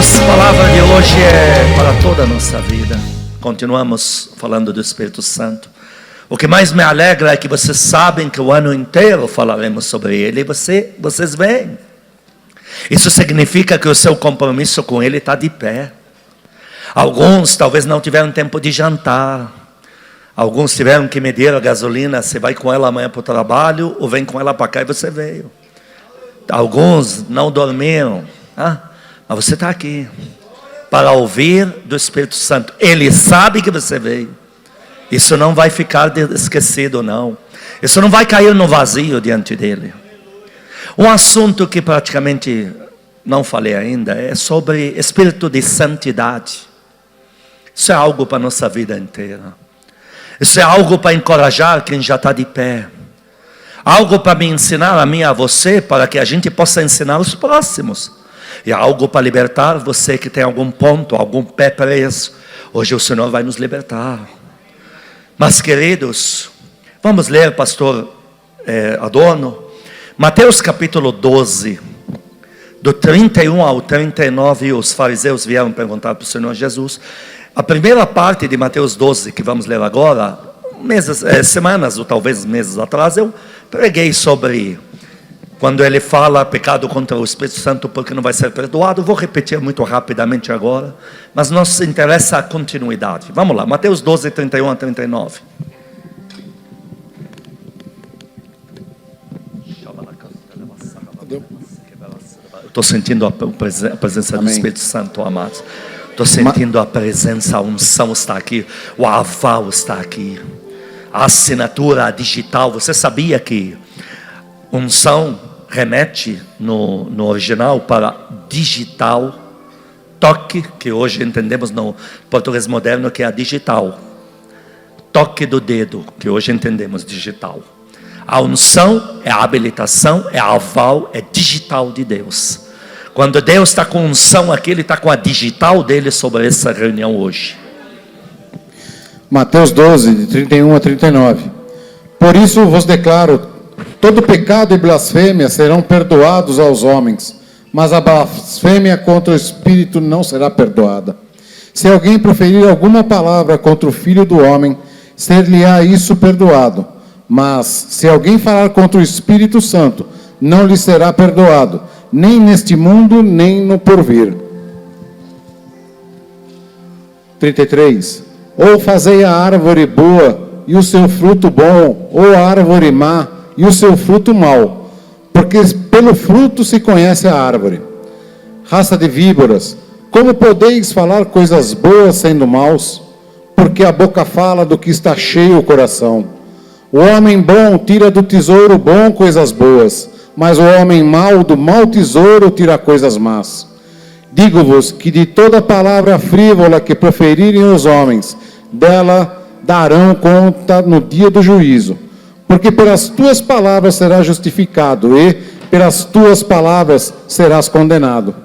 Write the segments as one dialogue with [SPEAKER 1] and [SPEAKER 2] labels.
[SPEAKER 1] Queridos, a palavra de hoje é para toda a nossa vida. Continuamos falando do Espírito Santo. O que mais me alegra é que vocês sabem que o ano inteiro falaremos sobre ele e vocês vêm. Isso significa que o seu compromisso com ele está de pé. Alguns talvez não tiveram tempo de jantar. Alguns tiveram que medir a gasolina. Você vai com ela amanhã para o trabalho ou vem com ela para cá e você veio. Alguns não dormiram. Mas você está aqui para ouvir do Espírito Santo. Ele sabe que você veio. Isso não vai ficar esquecido, não. Isso não vai cair no vazio diante dele. Um assunto que praticamente não falei ainda é sobre espírito de santidade. Isso é algo para a nossa vida inteira. Isso é algo para encorajar quem já está de pé. Algo para me ensinar a mim e a você, para que a gente possa ensinar os próximos. E algo para libertar você que tem algum ponto, algum pé preso. Hoje o Senhor vai nos libertar. Mas queridos, vamos ler, pastor Adorno, Mateus capítulo 12, do 31 ao 39, os fariseus vieram perguntar para o Senhor Jesus. A primeira parte de Mateus 12, que vamos ler agora, semanas ou talvez meses atrás, eu preguei sobre quando ele fala pecado contra o Espírito Santo porque não vai ser perdoado. Vou repetir muito rapidamente agora, mas nos interessa a continuidade. Vamos lá, Mateus 12, 31 a 39. Estou sentindo a presença do Espírito Santo, amados. Estou sentindo a presença, a unção está aqui, o aval está aqui, a assinatura digital. Você sabia que unção remete no original para digital, toque, que hoje entendemos no português moderno que é a digital, toque do dedo, que hoje entendemos digital. A unção é a habilitação, é a aval, é digital de Deus. Quando Deus está com unção aqui, Ele está com a digital dele sobre essa reunião hoje.
[SPEAKER 2] Mateus 12, de 31 a 39. Por isso vos declaro, todo pecado e blasfêmia serão perdoados aos homens, mas a blasfêmia contra o Espírito não será perdoada. Se alguém proferir alguma palavra contra o Filho do Homem, ser-lhe-á isso perdoado. Mas se alguém falar contra o Espírito Santo, não lhe será perdoado, nem neste mundo, nem no porvir. 33. Ou fazei a árvore boa e o seu fruto bom, ou a árvore má e o seu fruto mau, porque pelo fruto se conhece a árvore. Raça de víboras, como podeis falar coisas boas sendo maus? Porque a boca fala do que está cheio o coração. O homem bom tira do tesouro bom coisas boas, mas o homem mau do mau tesouro tira coisas más. Digo-vos que de toda palavra frívola que proferirem os homens, dela darão conta no dia do juízo. Porque pelas tuas palavras serás justificado, e pelas tuas palavras serás condenado.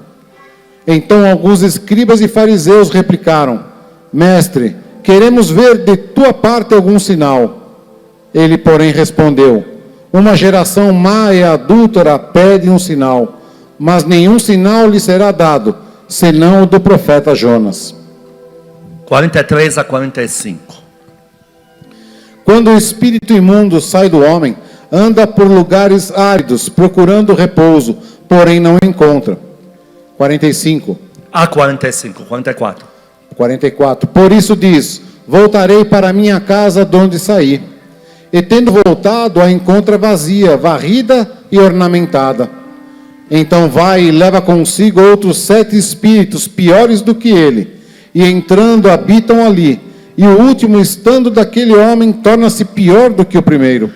[SPEAKER 2] Então alguns escribas e fariseus replicaram: Mestre, queremos ver de tua parte algum sinal. Ele, porém, respondeu: uma geração má e adúltera pede um sinal, mas nenhum sinal lhe será dado, senão o do profeta Jonas.
[SPEAKER 1] 43 a 45.
[SPEAKER 2] Quando o espírito imundo sai do homem, anda por lugares áridos, procurando repouso, porém não encontra. 44. 44. Por isso diz: voltarei para minha casa de onde saí. E tendo voltado, a encontra vazia, varrida e ornamentada. Então vai e leva consigo outros 7 espíritos piores do que ele, e entrando habitam ali. E o último, estando daquele homem, torna-se pior do que o primeiro.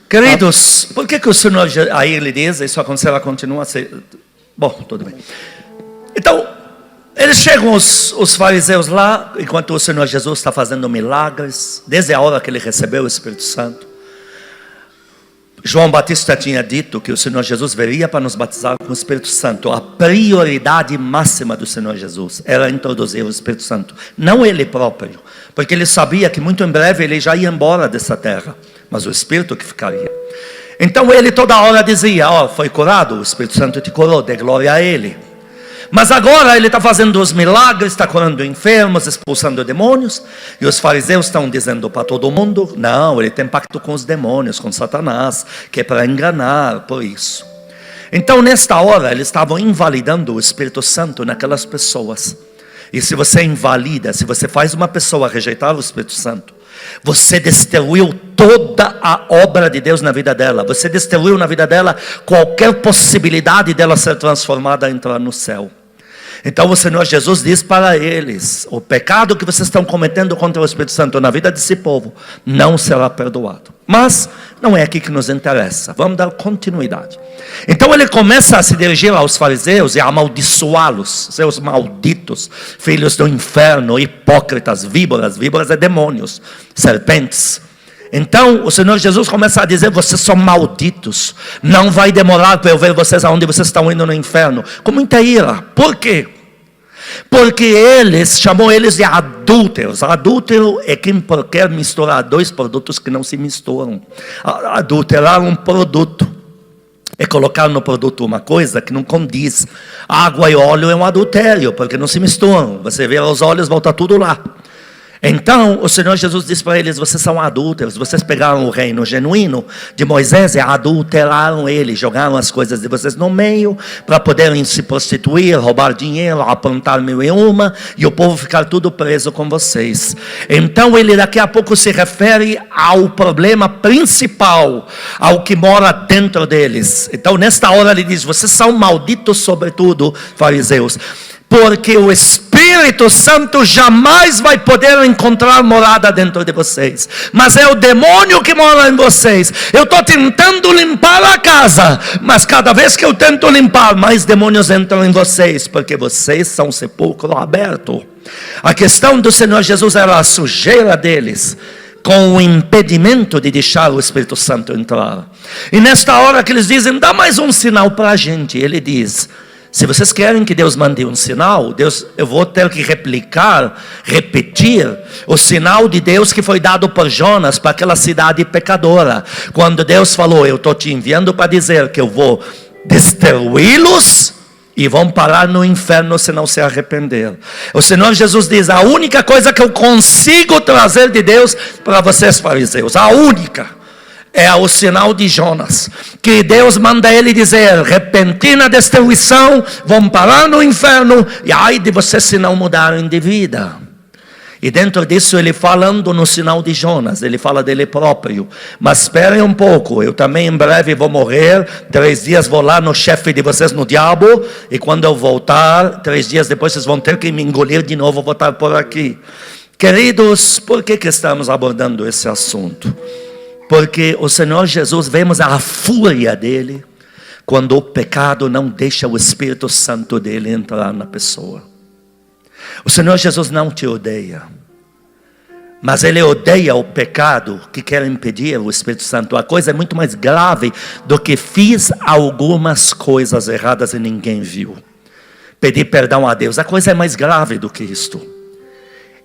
[SPEAKER 1] Queridos, por que o Senhor aí ele diz, isso aconteceu, ela continua a ser... Bom, tudo bem. Então, eles chegam os fariseus lá, enquanto o Senhor Jesus está fazendo milagres, desde a hora que ele recebeu o Espírito Santo. João Batista tinha dito que o Senhor Jesus viria para nos batizar com o Espírito Santo. A prioridade máxima do Senhor Jesus era introduzir o Espírito Santo, não ele próprio, porque ele sabia que muito em breve ele já ia embora dessa terra, mas o Espírito que ficaria. Então ele toda hora dizia: foi curado, o Espírito Santo te curou, dê glória a ele. Mas agora ele está fazendo os milagres, está curando enfermos, expulsando demônios. E os fariseus estão dizendo para todo mundo: não, ele tem pacto com os demônios, com Satanás, que é para enganar, por isso. Então nesta hora eles estavam invalidando o Espírito Santo naquelas pessoas. E se você invalida, se você faz uma pessoa rejeitar o Espírito Santo, você destruiu toda a obra de Deus na vida dela. Você destruiu na vida dela qualquer possibilidade dela ser transformada, entrar no céu. Então o Senhor Jesus diz para eles: o pecado que vocês estão cometendo contra o Espírito Santo na vida desse povo não será perdoado. Mas não é aqui que nos interessa. Vamos dar continuidade. Então ele começa a se dirigir aos fariseus e a amaldiçoá-los: seus malditos, filhos do inferno, hipócritas, víboras. Víboras é demônios, serpentes. Então o Senhor Jesus começa a dizer: vocês são malditos, não vai demorar para eu ver vocês aonde vocês estão indo no inferno. Com muita ira. Por quê? Porque chamou eles de adúlteros. Adúltero é quem quer misturar dois produtos que não se misturam. Adulterar um produto é colocar no produto uma coisa que não condiz. Água e óleo é um adultério, porque não se misturam. Você vê os óleos, volta tudo lá. Então o Senhor Jesus disse para eles: vocês são adúlteros, vocês pegaram o reino genuíno de Moisés e adulteraram ele, jogaram as coisas de vocês no meio, para poderem se prostituir, roubar dinheiro, aprontar 1001, e o povo ficar tudo preso com vocês. Então ele daqui a pouco se refere ao problema principal, ao que mora dentro deles. Então nesta hora ele diz: vocês são malditos sobretudo, fariseus, porque o Espírito Santo jamais vai poder encontrar morada dentro de vocês, mas é o demônio que mora em vocês. Eu estou tentando limpar a casa, mas cada vez que eu tento limpar, mais demônios entram em vocês, porque vocês são sepulcro aberto. A questão do Senhor Jesus era a sujeira deles, com o impedimento de deixar o Espírito Santo entrar. E nesta hora que eles dizem: dá mais um sinal para a gente, ele diz: se vocês querem que Deus mande um sinal, eu vou ter que repetir o sinal de Deus que foi dado por Jonas para aquela cidade pecadora. Quando Deus falou: eu estou te enviando para dizer que eu vou destruí-los e vão parar no inferno se não se arrepender. O Senhor Jesus diz: a única coisa que eu consigo trazer de Deus para vocês, fariseus, a única, é o sinal de Jonas, que Deus manda ele dizer: repentina destruição, vão parar no inferno, e ai de vocês se não mudarem de vida. E dentro disso ele falando no sinal de Jonas, ele fala dele próprio: mas esperem um pouco, eu também em breve vou morrer, 3 dias vou lá no chefe de vocês, no diabo, e quando eu voltar, 3 dias depois vocês vão ter que me engolir de novo, vou estar por aqui. Queridos, por que estamos abordando esse assunto? Porque o Senhor Jesus, vemos a fúria dele quando o pecado não deixa o Espírito Santo dele entrar na pessoa. O Senhor Jesus não te odeia, mas ele odeia o pecado que quer impedir o Espírito Santo. A coisa é muito mais grave do que fiz algumas coisas erradas e ninguém viu. Pedir perdão a Deus, a coisa é mais grave do que isto.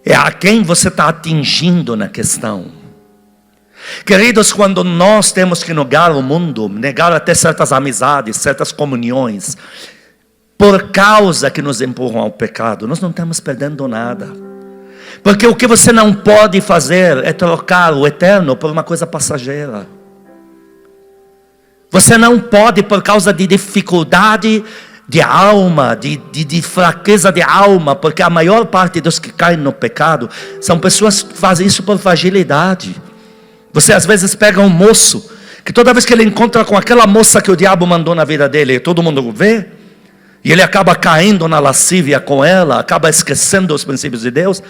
[SPEAKER 1] É a quem você está atingindo na questão. Queridos, quando nós temos que negar o mundo, negar até certas amizades, certas comunhões, por causa que nos empurram ao pecado, nós não estamos perdendo nada. Porque o que você não pode fazer é trocar o eterno por uma coisa passageira. Você não pode, por causa de dificuldade de alma, de fraqueza de alma, porque a maior parte dos que caem no pecado são pessoas que fazem isso por fragilidade. Você às vezes pega um moço, que toda vez que ele encontra com aquela moça que o diabo mandou na vida dele, todo mundo vê, e ele acaba caindo na lascívia com ela, acaba esquecendo os princípios de Deus.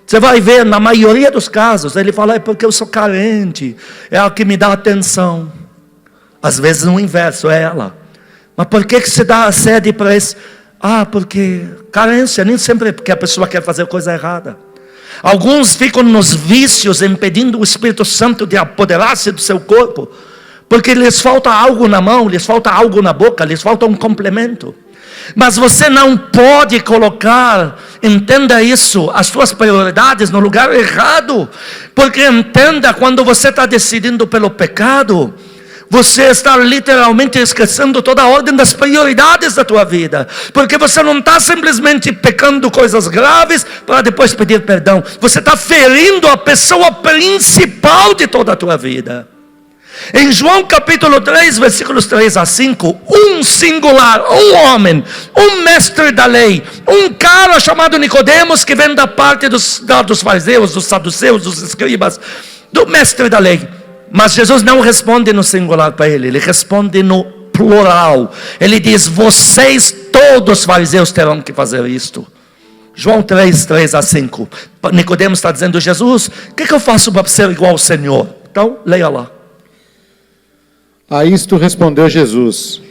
[SPEAKER 1] Você vai ver, na maioria dos casos, ele fala: é porque eu sou carente, é a que me dá atenção. Às vezes o inverso, é ela. Mas por que você dá a sede para isso? Porque carência, nem sempre é porque a pessoa quer fazer coisa errada. Alguns ficam nos vícios, impedindo o Espírito Santo de apoderar-se do seu corpo, porque lhes falta algo na mão, lhes falta algo na boca, lhes falta um complemento. Mas você não pode colocar, entenda isso, as suas prioridades no lugar errado. Porque entenda, quando você está decidindo pelo pecado, você está literalmente esquecendo toda a ordem das prioridades da tua vida. Porque você não está simplesmente pecando coisas graves para depois pedir perdão. Você está ferindo a pessoa principal de toda a tua vida. Em João capítulo 3, versículos 3 a 5, um singular, um homem, um mestre da lei, um cara chamado Nicodemos, que vem da parte dos fariseus, dos saduceus, dos escribas, do mestre da lei. Mas Jesus não responde no singular para ele, ele responde no plural. Ele diz: vocês todos fariseus terão que fazer isto. João 3, 3 a 5. Nicodemos está dizendo: Jesus, o que eu faço para ser igual ao Senhor? Então, leia lá.
[SPEAKER 2] A isto respondeu Jesus: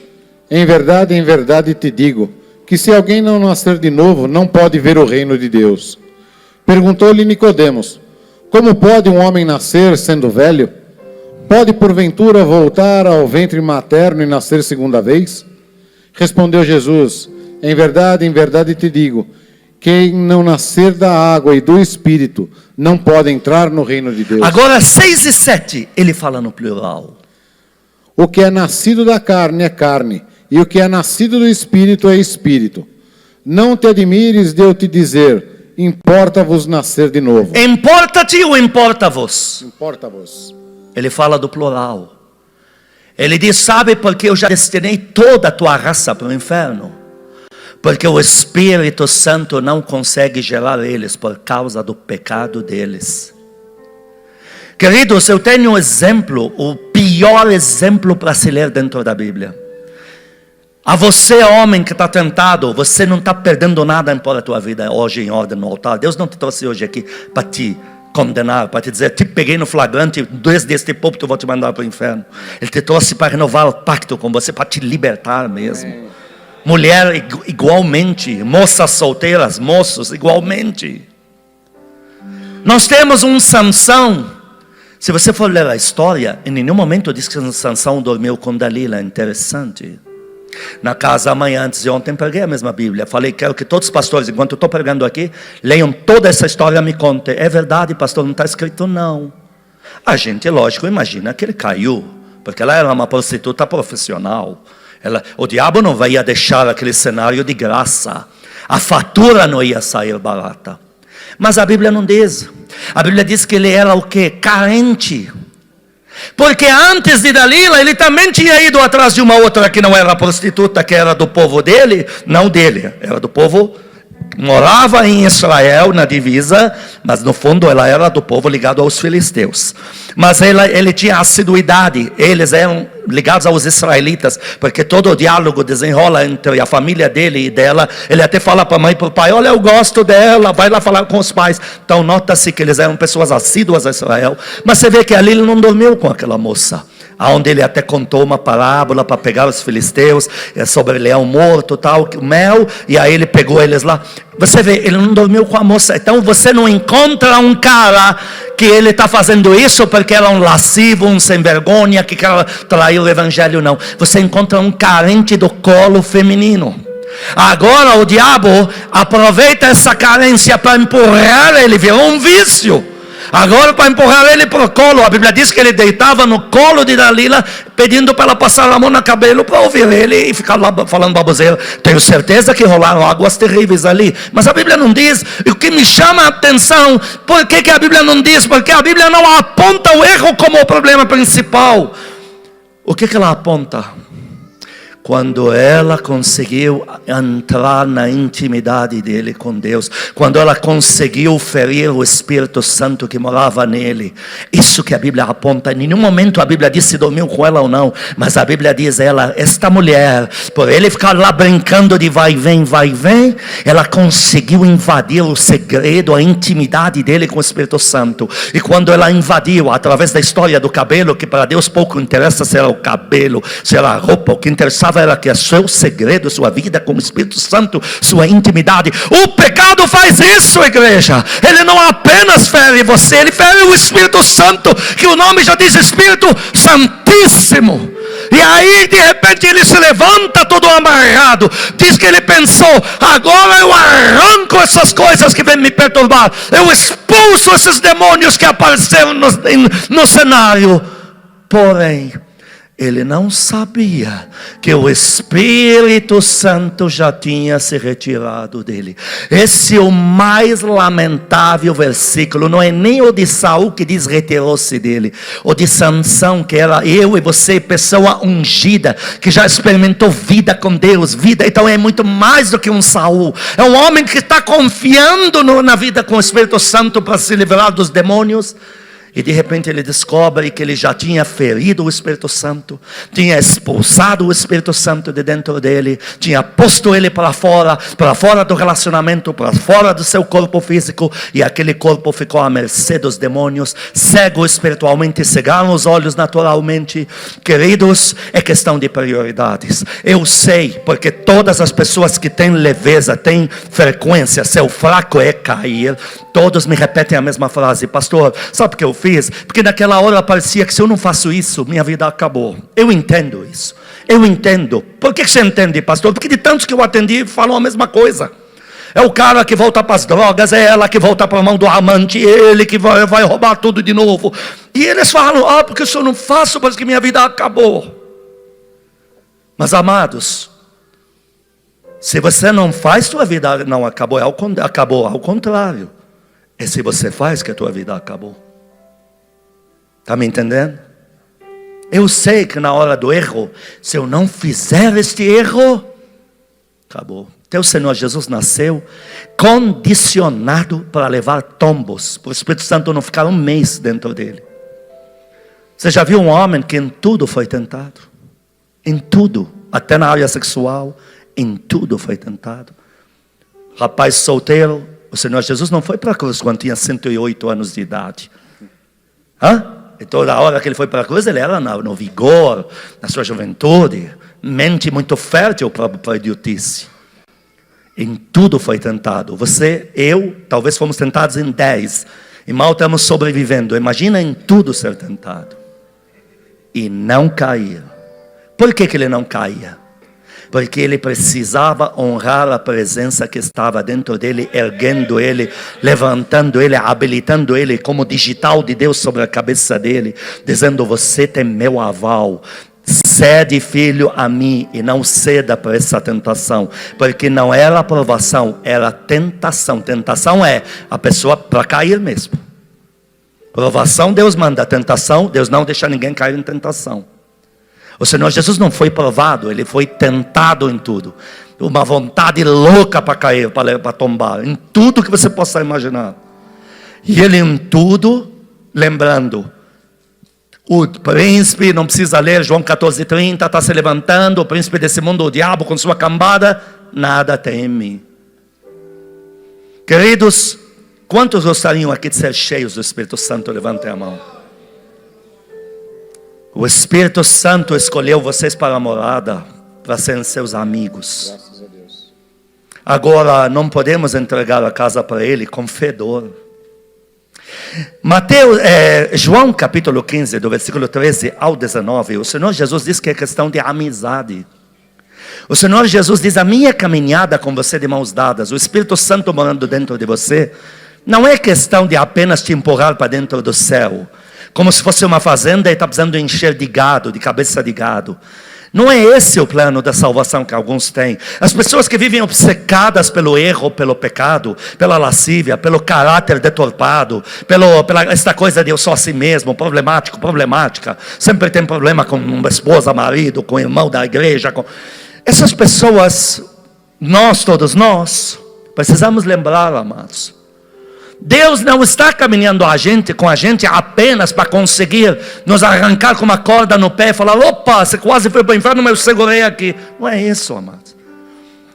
[SPEAKER 2] em verdade te digo, que se alguém não nascer de novo, não pode ver o reino de Deus. Perguntou-lhe Nicodemos: como pode um homem nascer sendo velho? Pode porventura voltar ao ventre materno e nascer segunda vez? Respondeu Jesus: em verdade te digo, quem não nascer da água e do Espírito, não pode entrar no reino de Deus.
[SPEAKER 1] Agora 6 e 7, ele fala no plural.
[SPEAKER 2] O que é nascido da carne é carne, e o que é nascido do Espírito é Espírito. Não te admires de eu te dizer, importa-vos nascer de novo.
[SPEAKER 1] Importa-te ou importa-vos?
[SPEAKER 2] Importa-vos.
[SPEAKER 1] Ele fala do plural. Ele diz: sabe por que eu já destinei toda a tua raça para o inferno? Porque o Espírito Santo não consegue gerar eles por causa do pecado deles. Queridos, eu tenho um exemplo, o pior exemplo para se ler dentro da Bíblia. A você, homem que está tentado, você não está perdendo nada em pôr a tua vida hoje em ordem no altar. Deus não te trouxe hoje aqui para te condenar, para te dizer: te peguei no flagrante, desde este púlpito eu vou te mandar para o inferno. Ele te trouxe para renovar o pacto com você, para te libertar mesmo. Mulher igualmente, moças solteiras, moços igualmente. Nós temos um Sansão. Se você for ler a história, em nenhum momento diz que Sansão dormiu com Dalila. Interessante. Na casa amanhã, antes de ontem, preguei a mesma Bíblia. Falei: quero que todos os pastores, enquanto eu estou pregando aqui, leiam toda essa história e me contem. É verdade, pastor, não está escrito não. A gente, lógico, imagina que ele caiu, porque ela era uma prostituta profissional. O diabo não ia deixar aquele cenário de graça. A fatura não ia sair barata. Mas a Bíblia não diz. A Bíblia diz que ele era o quê? Carente. Porque antes de Dalila, ele também tinha ido atrás de uma outra que não era prostituta, que era do povo dele, não dele, era do povo, morava em Israel, na divisa, mas no fundo ela era do povo ligado aos filisteus. Mas ele tinha assiduidade, eles eram ligados aos israelitas, porque todo o diálogo desenrola entre a família dele e dela. Ele até fala para a mãe e para o pai: olha, eu gosto dela, vai lá falar com os pais. Então nota-se que eles eram pessoas assíduas a Israel. Mas você vê que ali ele não dormiu com aquela moça, aonde ele até contou uma parábola para pegar os filisteus, sobre leão morto, tal, mel, e aí ele pegou eles lá. Você vê, ele não dormiu com a moça. Então você não encontra um cara que ele está fazendo isso porque era um lascivo, um sem vergonha, que quer trair o evangelho, não. Você encontra um carente do colo feminino. Agora o diabo aproveita essa carência para empurrar ele, virou um vício. Agora, para empurrar ele para o colo, a Bíblia diz que ele deitava no colo de Dalila, pedindo para ela passar a mão no cabelo para ouvir ele e ficar lá falando baboseira. Tenho certeza que rolaram águas terríveis ali, mas a Bíblia não diz. E o que me chama a atenção, por que a Bíblia não diz? Porque a Bíblia não aponta o erro como o problema principal. O que ela aponta? Quando ela conseguiu entrar na intimidade dele com Deus, quando ela conseguiu ferir o Espírito Santo que morava nele, isso que a Bíblia aponta. Em nenhum momento a Bíblia diz se dormiu com ela ou não, mas a Bíblia diz: esta mulher, por ele ficar lá brincando de vai e vem, ela conseguiu invadir o segredo, a intimidade dele com o Espírito Santo. E quando ela invadiu, através da história do cabelo, que para Deus pouco interessa se era o cabelo, se era a roupa, o que interessava era que é seu segredo, sua vida com o Espírito Santo, sua intimidade. O pecado faz isso, igreja. Ele não apenas fere você, ele fere o Espírito Santo, que o nome já diz Espírito Santíssimo. E aí de repente ele se levanta todo amarrado. Diz que ele pensou: agora eu arranco essas coisas que vêm me perturbar, eu expulso esses demônios que apareceram no cenário. Porém, Ele não sabia que o Espírito Santo já tinha se retirado dele. Esse é o mais lamentável versículo. Não é nem o de Saul que diz retirou-se dele. O de Sansão, que era eu e você, pessoa ungida, que já experimentou vida com Deus. Vida, então é muito mais do que um Saul. É um homem que está confiando na vida com o Espírito Santo para se livrar dos demônios. E de repente ele descobre que ele já tinha ferido o Espírito Santo, tinha expulsado o Espírito Santo de dentro dele, tinha posto ele para fora do relacionamento, para fora do seu corpo físico, e aquele corpo ficou à mercê dos demônios, cego espiritualmente, cegaram os olhos naturalmente. Queridos, é questão de prioridades. Eu sei, porque todas as pessoas que têm leveza, têm frequência, seu fraco é cair. Todos me repetem a mesma frase: pastor, sabe o que eu fiz? Porque naquela hora parecia que se eu não faço isso, minha vida acabou. Eu entendo isso, eu entendo. Por que você entende, pastor? Porque de tantos que eu atendi falam a mesma coisa. É o cara que volta para as drogas, é ela que volta para a mão do amante, ele que vai roubar tudo de novo. E eles falam: porque se eu não faço, parece que minha vida acabou. Mas amados, se você não faz, tua vida não acabou. Acabou, ao contrário. É se você faz que a tua vida acabou. Está me entendendo? Eu sei que na hora do erro, se eu não fizer este erro, acabou. Então o Senhor Jesus nasceu condicionado para levar tombos, para o Espírito Santo não ficar um mês dentro dele. Você já viu um homem que em tudo foi tentado? Em tudo, até na área sexual, em tudo foi tentado. Rapaz solteiro, o Senhor Jesus não foi para a cruz quando tinha 108 anos de idade. E toda hora que ele foi para a cruz, ele era no vigor, na sua juventude, mente muito fértil para a idiotice. Em tudo foi tentado. Você, eu, talvez fomos tentados em 10, e mal estamos sobrevivendo. Imagina em tudo ser tentado. E não cair. Por que ele não caía? Porque ele precisava honrar a presença que estava dentro dele, erguendo ele, levantando ele, habilitando ele como digital de Deus sobre a cabeça dele, dizendo: você tem meu aval, cede, filho, a mim, e não ceda para essa tentação, porque não era aprovação, era tentação. Tentação é a pessoa para cair mesmo. Provação Deus manda, tentação Deus não deixa ninguém cair em tentação. O Senhor Jesus não foi provado, ele foi tentado em tudo. Uma vontade louca para cair, para tombar, em tudo que você possa imaginar. E ele em tudo, lembrando, o príncipe, não precisa ler, João 14:30, está se levantando, o príncipe desse mundo, o diabo com sua cambada, nada teme. Queridos, quantos gostariam aqui de ser cheios do Espírito Santo? Levantem a mão. O Espírito Santo escolheu vocês para a morada, para serem seus amigos.
[SPEAKER 2] Graças a Deus.
[SPEAKER 1] Agora, não podemos entregar a casa para ele com fedor. João capítulo 15, do versículo 13 ao 19, o Senhor Jesus diz que é questão de amizade. O Senhor Jesus diz: a minha caminhada com você de mãos dadas, o Espírito Santo morando dentro de você, não é questão de apenas te empurrar para dentro do céu, como se fosse uma fazenda e está precisando encher de gado, de cabeça de gado. Não é esse o plano da salvação que alguns têm. As pessoas que vivem obcecadas pelo erro, pelo pecado, pela lascívia, pelo caráter deturpado, pela esta coisa de eu sou assim mesmo, problemática, sempre tem problema com uma esposa, marido, com o irmão da igreja. Essas pessoas, todos nós, precisamos lembrar, amados, Deus não está caminhando com a gente apenas para conseguir nos arrancar com uma corda no pé e falar: opa, você quase foi para o inferno, mas eu segurei aqui. Não é isso, amados.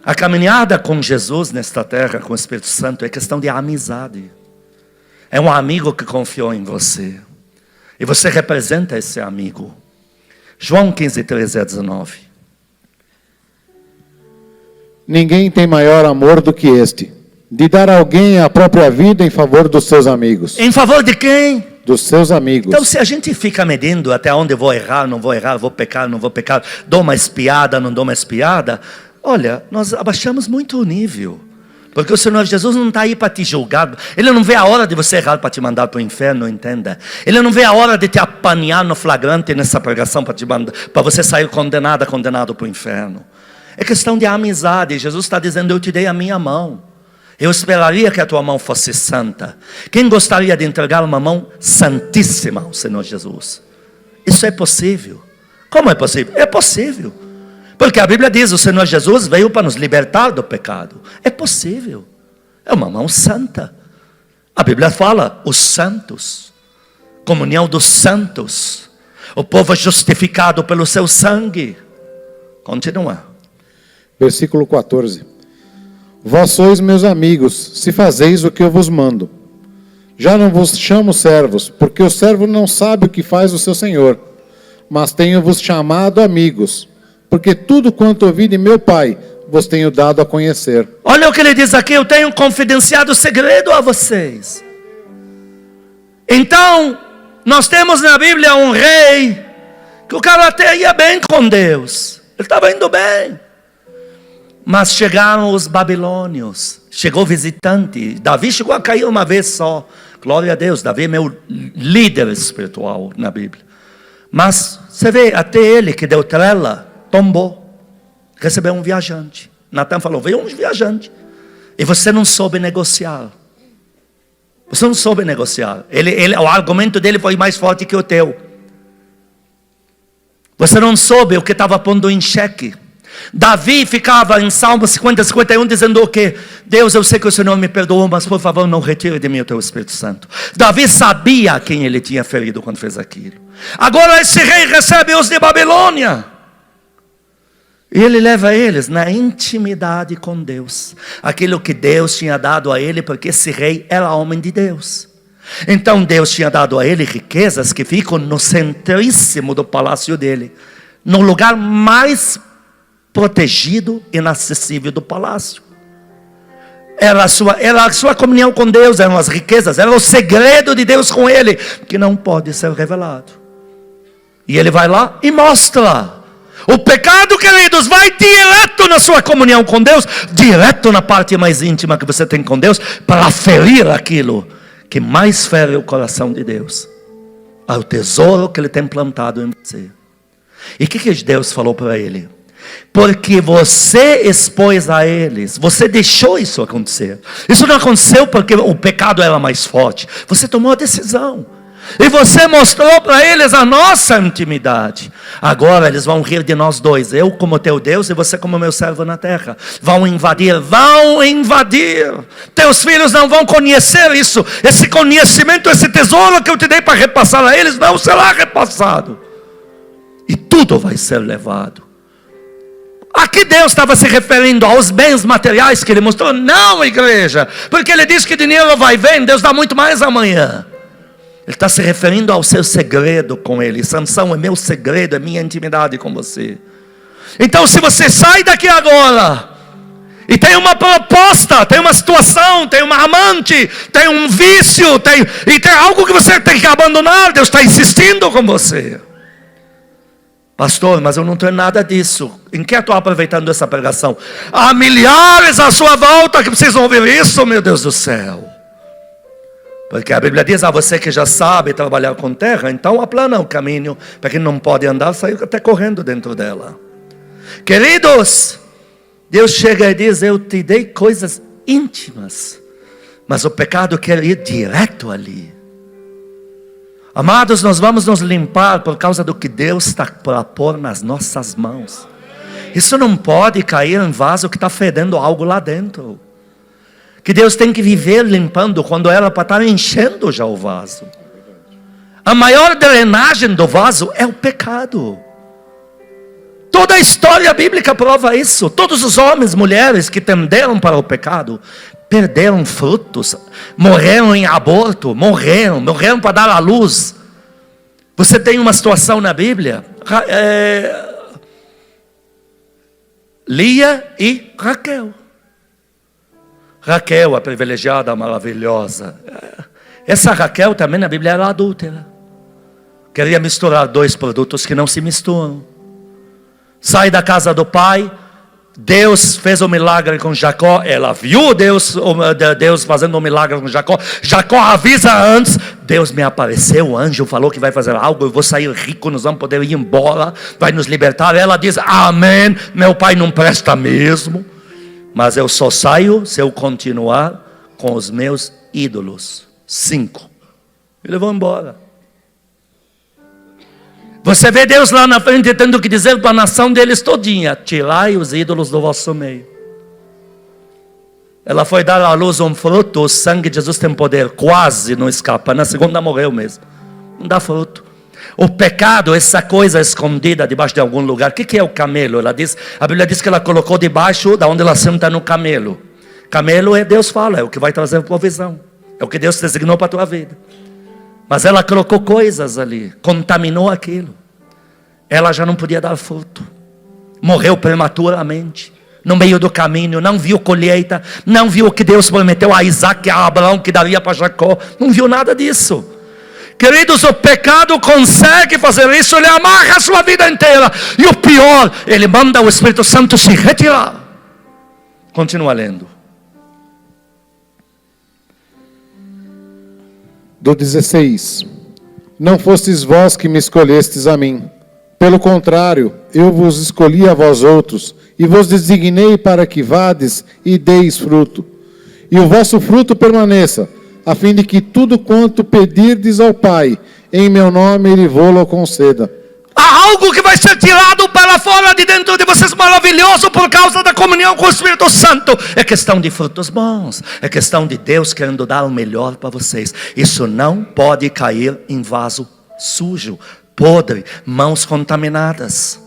[SPEAKER 1] A caminhada com Jesus nesta terra, com o Espírito Santo, é questão de amizade. É um amigo que confiou em você, e você representa esse amigo. João 15, 13 a 19.
[SPEAKER 2] Ninguém tem maior amor do que este, de dar a alguém a própria vida em favor dos seus amigos.
[SPEAKER 1] Em favor de quem?
[SPEAKER 2] Dos seus amigos.
[SPEAKER 1] Então, se a gente fica medindo até onde eu vou errar, não vou errar, vou pecar, não vou pecar, dou uma espiada, não dou uma espiada, olha, nós abaixamos muito o nível. Porque o Senhor Jesus não está aí para te julgar. Ele não vê a hora de você errar para te mandar para o inferno, entenda. Ele não vê a hora de te apanhar no flagrante nessa pregação para você sair condenado para o inferno. É questão de amizade. Jesus está dizendo: eu te dei a minha mão. Eu esperaria que a tua mão fosse santa. Quem gostaria de entregar uma mão santíssima ao Senhor Jesus? Isso é possível. Como é possível? É possível. Porque a Bíblia diz: o Senhor Jesus veio para nos libertar do pecado. É possível. É uma mão santa. A Bíblia fala: os santos, comunhão dos santos, o povo justificado pelo seu sangue. Continua.
[SPEAKER 2] Versículo 14. Vós sois meus amigos, se fazeis o que eu vos mando. Já não vos chamo servos, porque o servo não sabe o que faz o seu senhor. Mas tenho-vos chamado amigos, porque tudo quanto ouvi de meu Pai, vos tenho dado a conhecer.
[SPEAKER 1] Olha o que ele diz aqui: eu tenho confidenciado segredo a vocês. Então, nós temos na Bíblia um rei, que o cara até ia bem com Deus. Ele estava indo bem. Mas chegaram os babilônios, chegou visitante. Davi chegou a cair uma vez só. Glória a Deus, Davi é meu líder espiritual na Bíblia. Mas você vê, até ele que deu trela, tombou. Recebeu um viajante. Natan falou: veio um viajante. E você não soube negociar. Você não soube negociar. O argumento dele foi mais forte que o teu. Você não soube o que estava pondo em xeque. Davi ficava em Salmo 50, 51 dizendo o quê? Deus, eu sei que o Senhor me perdoou, mas por favor não retire de mim o teu Espírito Santo. Davi sabia quem ele tinha ferido quando fez aquilo. Agora esse rei recebe os de Babilônia. E ele leva eles na intimidade com Deus. Aquilo que Deus tinha dado a ele, porque esse rei era homem de Deus. Então Deus tinha dado a ele riquezas que ficam no centríssimo do palácio dele. No lugar mais protegido, inacessível do palácio. Era a sua comunhão com Deus, eram as riquezas, era o segredo de Deus com ele, que não pode ser revelado. E ele vai lá e mostra. O pecado, queridos, vai direto na sua comunhão com Deus, direto na parte mais íntima que você tem com Deus, para ferir aquilo que mais fere o coração de Deus. Ao tesouro que ele tem plantado em você. E o que Deus falou para ele? Porque você expôs a eles, você deixou isso acontecer. Isso não aconteceu porque o pecado era mais forte. Você tomou a decisão. E você mostrou para eles a nossa intimidade. Agora eles vão rir de nós dois. Eu como teu Deus e você como meu servo na terra. Vão invadir. Teus filhos não vão conhecer isso. Esse conhecimento, esse tesouro que eu te dei para repassar a eles, não será repassado. E tudo vai ser levado. Aqui Deus estava se referindo aos bens materiais que ele mostrou? Não, igreja, porque ele diz que dinheiro vai e vem, Deus dá muito mais amanhã. Ele está se referindo ao seu segredo com ele. Sansão, é meu segredo, é minha intimidade com você. Então se você sai daqui agora e tem uma proposta, tem uma situação, tem uma amante, tem um vício, e tem algo que você tem que abandonar, Deus está insistindo com você. Pastor, mas eu não tenho nada disso. Em que eu estou aproveitando essa pregação? Há milhares à sua volta que precisam ouvir isso, meu Deus do céu. Porque a Bíblia diz: a você que já sabe trabalhar com terra, então aplana o caminho, para quem não pode andar, sair até correndo dentro dela. Queridos, Deus chega e diz: eu te dei coisas íntimas, mas o pecado quer ir direto ali. Amados, nós vamos nos limpar por causa do que Deus está para pôr nas nossas mãos. Isso não pode cair em vaso que está fedendo algo lá dentro. Que Deus tem que viver limpando quando era para estar enchendo já o vaso. A maior drenagem do vaso é o pecado. Toda a história bíblica prova isso. Todos os homens, mulheres que tenderam para o pecado perderam frutos, morreram em aborto, morreram para dar à luz. Você tem uma situação na Bíblia, Lia e Raquel. Raquel, a privilegiada, a maravilhosa. Essa Raquel também na Bíblia era adúltera. Queria misturar dois produtos que não se misturam. Sai da casa do pai, Deus fez um milagre com Jacó, ela viu Deus fazendo um milagre com Jacó. Jacó avisa antes, Deus me apareceu, o anjo falou que vai fazer algo, eu vou sair rico, nós vamos poder ir embora, vai nos libertar. Ela diz, amém, meu pai não presta mesmo, mas eu só saio se eu continuar com os meus ídolos. 5. E levou embora. Você vê Deus lá na frente tendo que dizer para a nação deles todinha, tirai os ídolos do vosso meio. Ela foi dar à luz um fruto, o sangue de Jesus tem poder, quase não escapa, na segunda morreu mesmo, não dá fruto. O pecado, essa coisa escondida debaixo de algum lugar. O que é o camelo? A Bíblia diz que ela colocou debaixo da onde ela senta no camelo. Camelo é Deus fala, é o que vai trazer provisão, é o que Deus designou para a tua vida. Mas ela colocou coisas ali, contaminou aquilo. Ela já não podia dar fruto. Morreu prematuramente. No meio do caminho, não viu colheita, não viu o que Deus prometeu a Isaac e a Abraão que daria para Jacó. Não viu nada disso. Queridos, o pecado consegue fazer isso, ele amarra a sua vida inteira. E o pior, ele manda o Espírito Santo se retirar. Continua lendo.
[SPEAKER 2] Do 16. Não fostes vós que me escolhestes a mim. Pelo contrário, eu vos escolhi a vós outros, e vos designei para que vades e deis fruto. E o vosso fruto permaneça, a fim de que tudo quanto pedirdes ao Pai, em meu nome Ele vô-lo conceda.
[SPEAKER 1] Há algo que vai ser tirado para fora de dentro de vocês maravilhoso por causa da comunhão com o Espírito Santo. É questão de frutos bons. É questão de Deus querendo dar o melhor para vocês. Isso não pode cair em vaso sujo, podre, mãos contaminadas.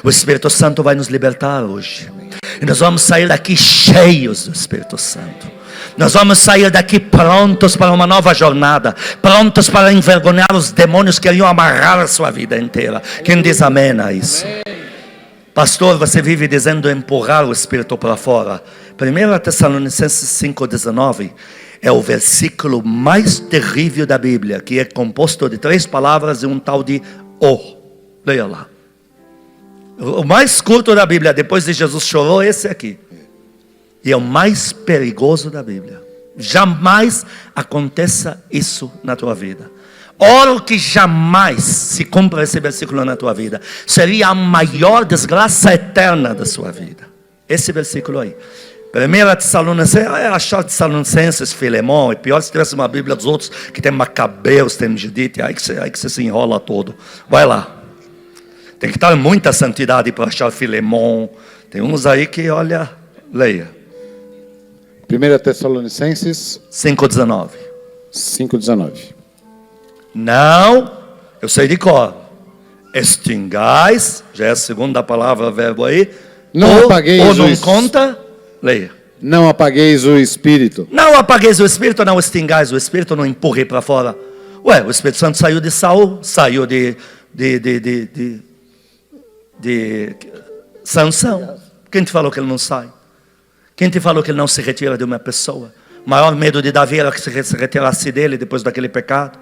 [SPEAKER 1] O Espírito Santo vai nos libertar hoje. E nós vamos sair daqui cheios do Espírito Santo. Nós vamos sair daqui prontos para uma nova jornada, prontos para envergonhar os demônios que queriam amarrar a sua vida inteira. Quem diz amém a isso? Pastor, você vive dizendo empurrar o Espírito para fora. 1 Tessalonicenses 5,19 é o versículo mais terrível da Bíblia, que é composto de 3 palavras e um tal de O. Leia lá. O mais curto da Bíblia, depois de Jesus chorou, esse aqui. E é o mais perigoso da Bíblia. Jamais aconteça isso na tua vida. Oro que jamais se cumpra esse versículo na tua vida. Seria a maior desgraça eterna da sua vida. Esse versículo aí. 1 Tessalonicenses, achar Tessalonicenses, Filemão, é pior se tivesse uma Bíblia dos outros que tem Macabeus, tem Judite, aí que você se enrola todo. Vai lá. Tem que estar muita santidade para achar Filemão. Tem uns aí que, olha, leia.
[SPEAKER 2] 1 Tessalonicenses
[SPEAKER 1] 5,19.
[SPEAKER 2] 5,19.
[SPEAKER 1] Não, eu sei de cor. Extingais, já é a segunda palavra, verbo aí.
[SPEAKER 2] Não apagueis
[SPEAKER 1] ou não conta, leia.
[SPEAKER 2] Não apagueis o Espírito.
[SPEAKER 1] Não apagueis o Espírito, não extingais o Espírito, não empurre para fora. Ué, o Espírito Santo saiu de Saul, saiu de Sansão. Quem te falou que ele não sai? Quem te falou que ele não se retira de uma pessoa? O maior medo de Davi era que se retirasse dele depois daquele pecado.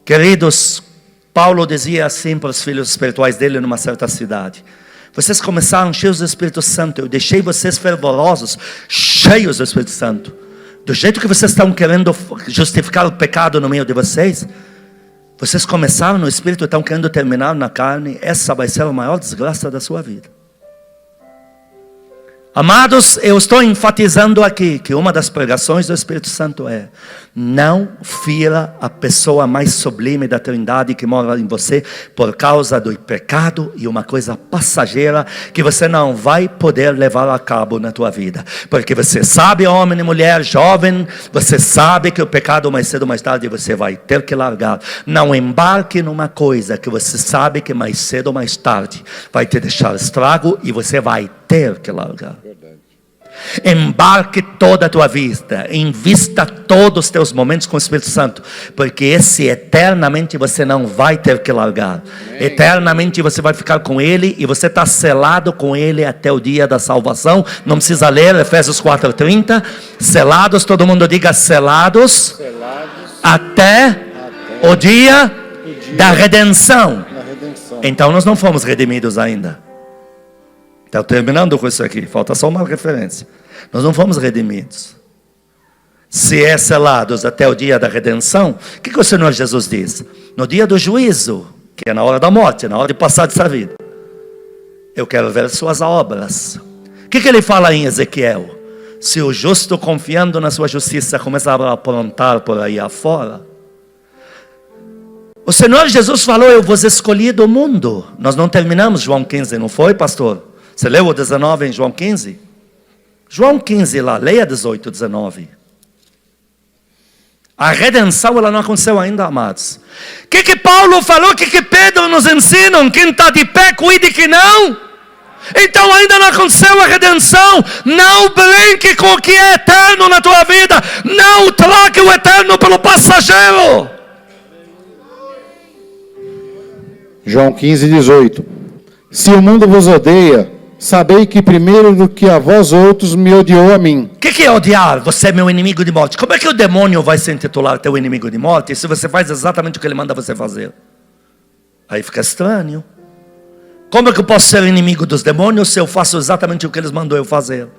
[SPEAKER 1] Queridos, Paulo dizia assim para os filhos espirituais dele numa certa cidade: vocês começaram cheios do Espírito Santo, eu deixei vocês fervorosos, cheios do Espírito Santo. Do jeito que vocês estão querendo justificar o pecado no meio de vocês, vocês começaram no Espírito e estão querendo terminar na carne. Essa vai ser a maior desgraça da sua vida. Amados, eu estou enfatizando aqui que uma das pregações do Espírito Santo é: não fira a pessoa mais sublime da Trindade que mora em você por causa do pecado e uma coisa passageira que você não vai poder levar a cabo na tua vida. Porque você sabe, homem e mulher, jovem, você sabe que o pecado mais cedo ou mais tarde você vai ter que largar. Não embarque numa coisa que você sabe que mais cedo ou mais tarde vai te deixar estrago e você vai ter que largar. Embarque toda a tua vida, invista todos os teus momentos com o Espírito Santo, porque esse eternamente você não vai ter que largar. Amém. Eternamente você vai ficar com Ele e você está selado com Ele até o dia da salvação. Não precisa ler Efésios 4:30. Selados, todo mundo diga selados, até o dia da redenção. Então nós não fomos redimidos ainda. Estou terminando com isso aqui, falta só uma referência. Nós não fomos redimidos. Se é selados até o dia da redenção, o que o Senhor Jesus diz? No dia do juízo, que é na hora da morte, na hora de passar dessa vida, eu quero ver suas obras. O que ele fala em Ezequiel? Se o justo, confiando na sua justiça, começar a aprontar por aí afora, o Senhor Jesus falou, eu vos escolhi do mundo. Nós não terminamos João 15, não foi, pastor? Você leu o 19 em João 15? João 15 lá, leia 18, 19. A redenção, ela não aconteceu ainda, amados. O que Paulo falou? O que Pedro nos ensina? Quem está de pé, cuide que não. Então ainda não aconteceu a redenção. Não brinque com o que é eterno na tua vida. Não troque o eterno pelo passageiro.
[SPEAKER 2] João 15, 18. Se o mundo vos odeia, sabei que primeiro do que a vós outros me odiou a mim.
[SPEAKER 1] O que é odiar? Você é meu inimigo de morte. Como é que o demônio vai se intitular teu inimigo de morte se você faz exatamente o que ele manda você fazer? Aí fica estranho. Como é que eu posso ser inimigo dos demônios se eu faço exatamente o que eles mandou eu fazer?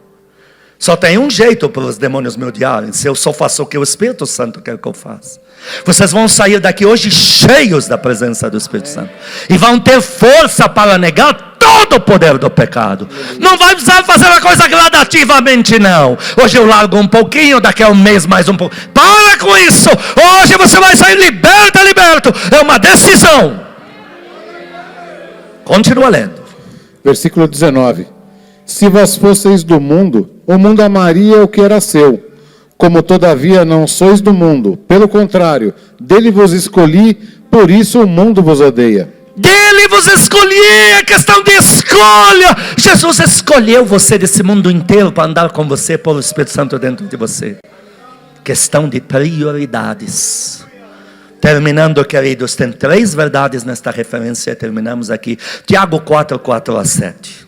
[SPEAKER 1] Só tem um jeito para os demônios me odiarem, se eu só faço o que o Espírito Santo quer que eu faça. Vocês vão sair daqui hoje cheios da presença do Espírito Santo. E vão ter força para negar todo o poder do pecado. Não vai precisar fazer a coisa gradativamente, não. Hoje eu largo um pouquinho, daqui a um mês mais um pouco. Para com isso. Hoje você vai sair liberto. É uma decisão. Continua lendo.
[SPEAKER 2] Versículo 19. Se vós fosseis do mundo, o mundo amaria o que era seu. Como todavia não sois do mundo, pelo contrário, dele vos escolhi, por isso o mundo vos odeia.
[SPEAKER 1] Dele vos escolhi, é questão de escolha. Jesus escolheu você desse mundo inteiro para andar com você, pôr o Espírito Santo dentro de você. Questão de prioridades. Terminando, queridos, tem 3 verdades nesta referência, terminamos aqui. Tiago 4, 4 a 7.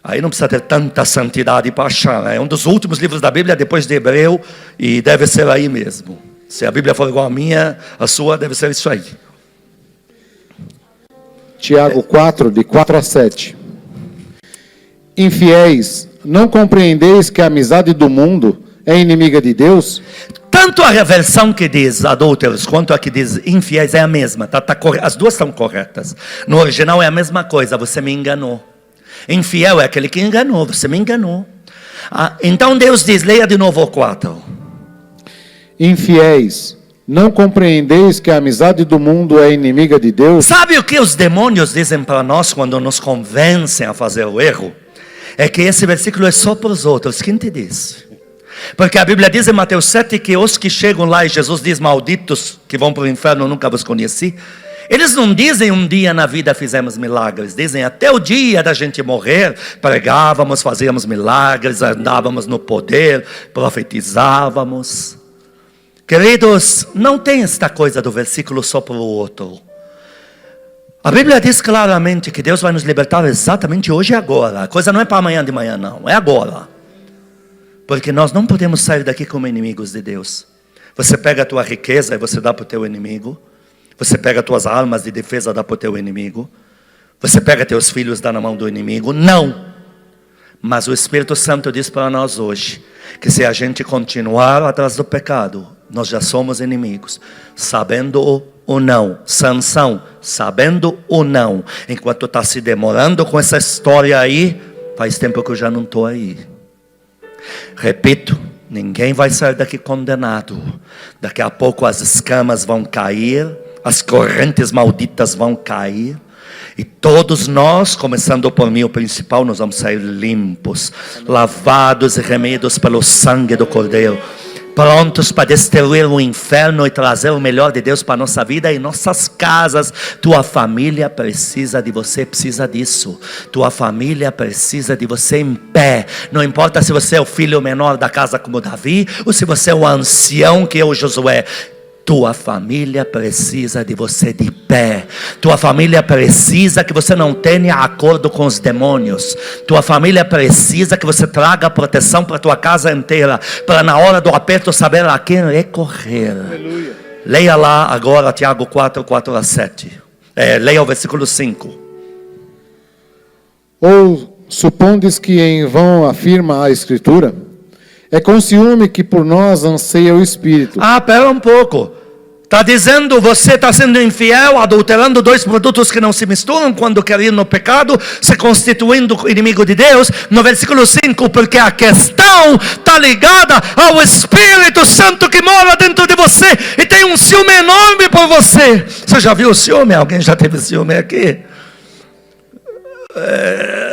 [SPEAKER 1] Aí não precisa ter tanta santidade para achar. É um dos últimos livros da Bíblia, depois de Hebreu, e deve ser aí mesmo. Se a Bíblia for igual a minha, a sua deve ser isso aí.
[SPEAKER 2] Tiago 4, de 4 a 7. Infiéis, não compreendeis que a amizade do mundo é inimiga de Deus?
[SPEAKER 1] Tanto a versão que diz adúlteros, quanto a que diz infiéis é a mesma. As duas estão corretas. No original é a mesma coisa, você me enganou. Infiel é aquele que enganou, você me enganou. Então Deus diz, leia de novo o 4.
[SPEAKER 2] Infiéis, não compreendeis que a amizade do mundo é inimiga de Deus?
[SPEAKER 1] Sabe o que os demônios dizem para nós quando nos convencem a fazer o erro? É que esse versículo é só para os outros. Quem te disse? Porque a Bíblia diz em Mateus 7 que os que chegam lá e Jesus diz, malditos que vão para o inferno, nunca vos conheci. Eles não dizem um dia na vida fizemos milagres, dizem até o dia da gente morrer, pregávamos, fazíamos milagres, andávamos no poder, profetizávamos. Queridos, não tem esta coisa do versículo só para o outro. A Bíblia diz claramente que Deus vai nos libertar exatamente hoje e agora. A coisa não é para amanhã de manhã, não, é agora. Porque nós não podemos sair daqui como inimigos de Deus. Você pega a tua riqueza e você dá para o teu inimigo. Você pega as tuas armas de defesa, dá para o teu inimigo. Você pega teus filhos, dá na mão do inimigo. Não. Mas o Espírito Santo diz para nós hoje, que se a gente continuar atrás do pecado, nós já somos inimigos. Sabendo ou não. Sansão, sabendo ou não. Enquanto está se demorando com essa história aí, faz tempo que eu já não estou aí. Repito, ninguém vai sair daqui condenado. Daqui a pouco as escamas vão cair. As correntes malditas vão cair. E todos nós, começando por mim, o principal, nós vamos sair limpos, lavados e remidos pelo sangue do Cordeiro, prontos para destruir o inferno e trazer o melhor de Deus para a nossa vida e nossas casas. Tua família precisa de você, precisa disso. Tua família precisa de você em pé. Não importa se você é o filho menor da casa como Davi, ou se você é o ancião que é o Josué. Tua família precisa de você de pé. Tua família precisa que você não tenha acordo com os demônios. Tua família precisa que você traga proteção para tua casa inteira, para na hora do aperto saber a quem recorrer. Aleluia. Leia lá agora Tiago 4, 4 a 7. Leia o versículo 5.
[SPEAKER 2] Ou supondes que em vão afirma a Escritura? É com ciúme que por nós anseia o Espírito.
[SPEAKER 1] Ah, pera um pouco. Está dizendo, você está sendo infiel, adulterando dois produtos que não se misturam quando quer ir no pecado, se constituindo inimigo de Deus. No versículo 5, porque a questão está ligada ao Espírito Santo que mora dentro de você e tem um ciúme enorme por você. Você já viu o ciúme? Alguém já teve ciúme aqui?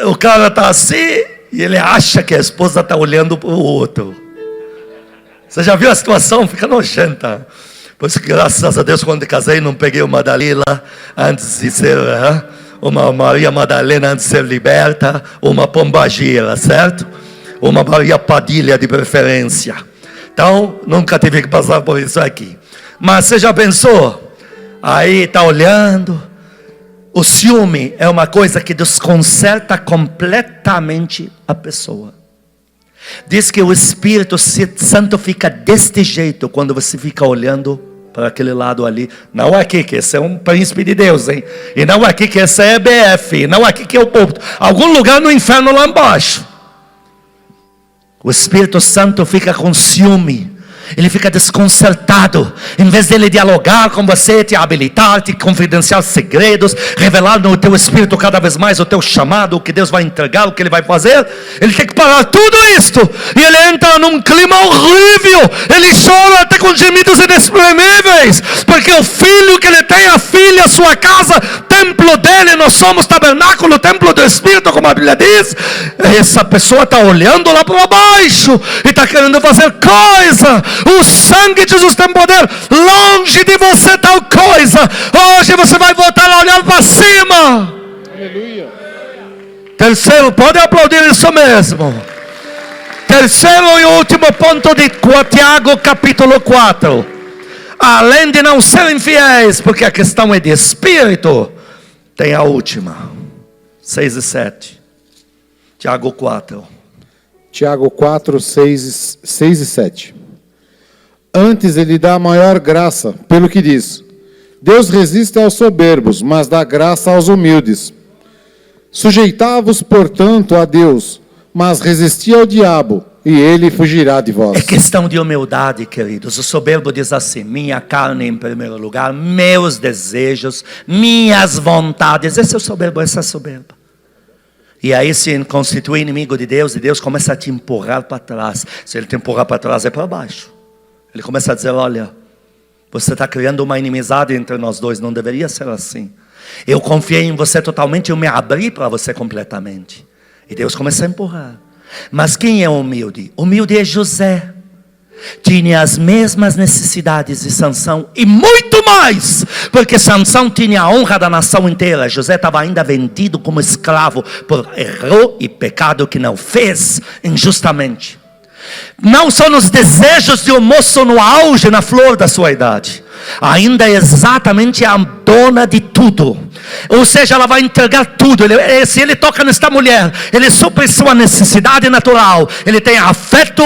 [SPEAKER 1] O cara está assim e ele acha que a esposa está olhando para o outro. Você já viu a situação? Fica nojenta. Por isso que, graças a Deus, quando casei, não peguei uma Dalila antes de ser uma Maria Madalena antes de ser liberta, uma Pombagira, certo? Uma Maria Padilha de preferência. Então, nunca tive que passar por isso aqui. Mas você já pensou? Aí está olhando. O ciúme é uma coisa que desconcerta completamente a pessoa. Diz que o Espírito Santo fica deste jeito quando você fica olhando para aquele lado ali. Não aqui, que esse é um príncipe de Deus, hein? E não aqui, que esse é EBF. Não aqui, que é o povo. Algum lugar no inferno lá embaixo. O Espírito Santo fica com ciúme. Ele fica desconcertado. Em vez dele dialogar com você, te habilitar, te confidenciar segredos, revelar no teu espírito cada vez mais o teu chamado, o que Deus vai entregar, o que Ele vai fazer, ele tem que parar tudo isto. E ele entra num clima horrível. Ele chora até com gemidos inexprimíveis, porque o filho que ele tem, a filha, a sua casa, templo dele, nós somos tabernáculo, templo do Espírito, como a Bíblia diz. Essa pessoa está olhando lá para baixo e está querendo fazer coisa. O sangue de Jesus tem poder. Longe de você tal coisa. Hoje você vai voltar a olhar para cima.
[SPEAKER 2] Aleluia.
[SPEAKER 1] Terceiro, pode aplaudir isso mesmo. Terceiro e último ponto de Tiago capítulo 4. Além de não serem fiéis, porque a questão é de espírito, tem a última. 6 e 7. Tiago 4.
[SPEAKER 2] Tiago 4, 6 e 7. Antes ele dá maior graça, pelo que diz: Deus resiste aos soberbos, mas dá graça aos humildes. Sujeitai-vos, portanto, a Deus, mas resisti ao diabo, e ele fugirá de vós.
[SPEAKER 1] É questão de humildade, queridos. O soberbo diz assim: minha carne em primeiro lugar, meus desejos, minhas vontades. Esse é o soberbo, essa é a soberba. E aí se constitui inimigo de Deus, e Deus começa a te empurrar para trás. Se ele te empurrar para trás, é para baixo. Ele começa a dizer: olha, você está criando uma inimizade entre nós dois, não deveria ser assim. Eu confiei em você totalmente, eu me abri para você completamente. E Deus começa a empurrar. Mas quem é humilde? Humilde é José. Tinha as mesmas necessidades de Sansão e muito mais, porque Sansão tinha a honra da nação inteira. José estava ainda vendido como escravo por erro e pecado que não fez injustamente. Não só nos desejos de um moço no auge, na flor da sua idade, ainda é exatamente a dona de tudo. Ou seja, ela vai entregar tudo. Se ele toca nesta mulher, ele supre sua necessidade natural. Ele tem afeto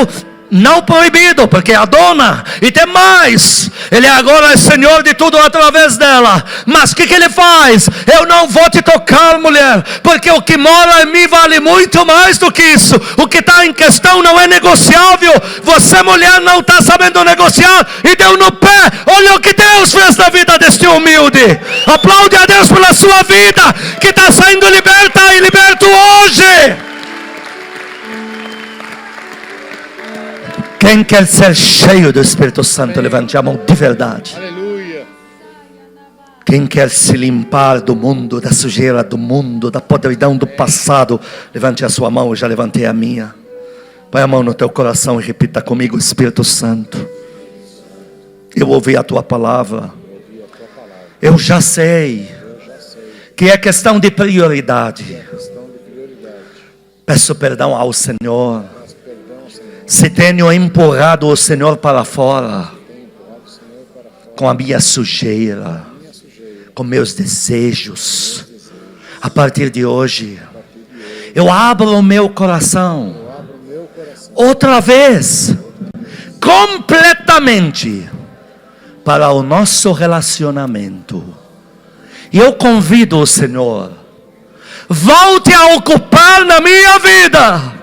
[SPEAKER 1] não proibido, porque é a dona. E tem mais, ele agora é Senhor de tudo através dela. Mas o que ele faz? Eu não vou te tocar, mulher, porque o que mora em mim vale muito mais do que isso. O que está em questão não é negociável. Você, mulher, não está sabendo negociar e deu no pé. Olha o que Deus fez na vida deste humilde. Aplaude a Deus pela sua vida, que está saindo liberta e liberto hoje. Quem quer ser cheio do Espírito Santo, levante a mão de verdade.
[SPEAKER 2] Aleluia.
[SPEAKER 1] Quem quer se limpar do mundo, da sujeira do mundo, da podridão do passado, levante a sua mão. Eu já levantei a minha. Põe a mão no teu coração e repita comigo: Espírito Santo, eu ouvi a tua palavra. Eu já sei que é questão de prioridade. Peço perdão ao Senhor se tenho empurrado o Senhor para fora com a minha sujeira, com meus desejos. A partir de hoje, eu abro o meu coração outra vez, completamente, para o nosso relacionamento. E eu convido o Senhor, volte a ocupar tomar na minha vida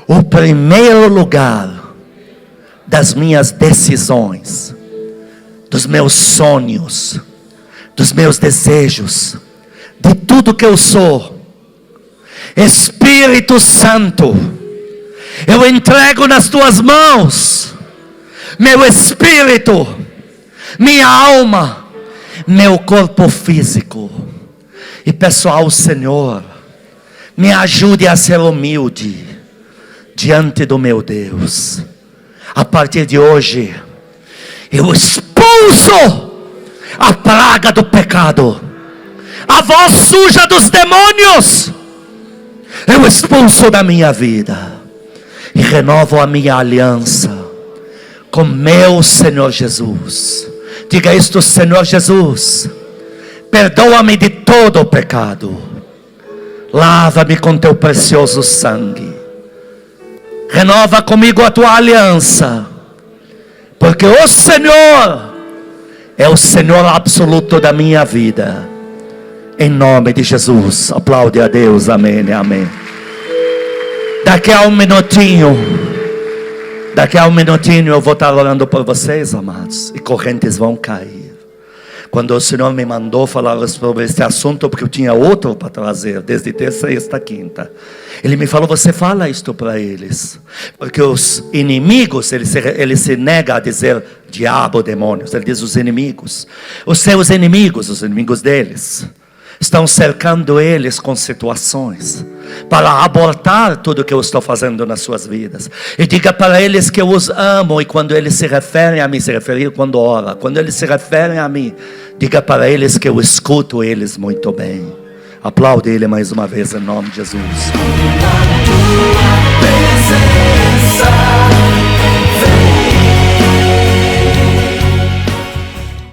[SPEAKER 1] o primeiro lugar das minhas decisões, dos meus sonhos, dos meus desejos, de tudo que eu sou. Espírito Santo, eu entrego nas tuas mãos meu espírito, minha alma, meu corpo físico, e peço ao Senhor, me ajude a ser humilde diante do meu Deus. A partir de hoje, eu expulso a praga do pecado, a voz suja dos demônios, eu expulso da minha vida e renovo a minha aliança com meu Senhor Jesus. Diga isto: Senhor Jesus, perdoa-me de todo o pecado, lava-me com teu precioso sangue, renova comigo a tua aliança, porque o Senhor é o Senhor absoluto da minha vida. Em nome de Jesus, aplaude a Deus, amém, amém. Daqui a um minutinho eu vou estar orando por vocês, amados, e correntes vão cair. Quando o Senhor me mandou falar sobre este assunto, porque eu tinha outro para trazer, desde terça e esta quinta, Ele me falou: você fala isto para eles, porque os inimigos, ele se nega a dizer diabo, demônios, ele diz os inimigos, os seus inimigos, os inimigos deles, estão cercando eles com situações para abortar tudo que eu estou fazendo nas suas vidas. E diga para eles que eu os amo. E quando eles se referem a mim, se referir quando ora, quando eles se referem a mim, diga para eles que eu escuto eles muito bem. Aplaude Ele mais uma vez em nome de Jesus.
[SPEAKER 3] Na tua presença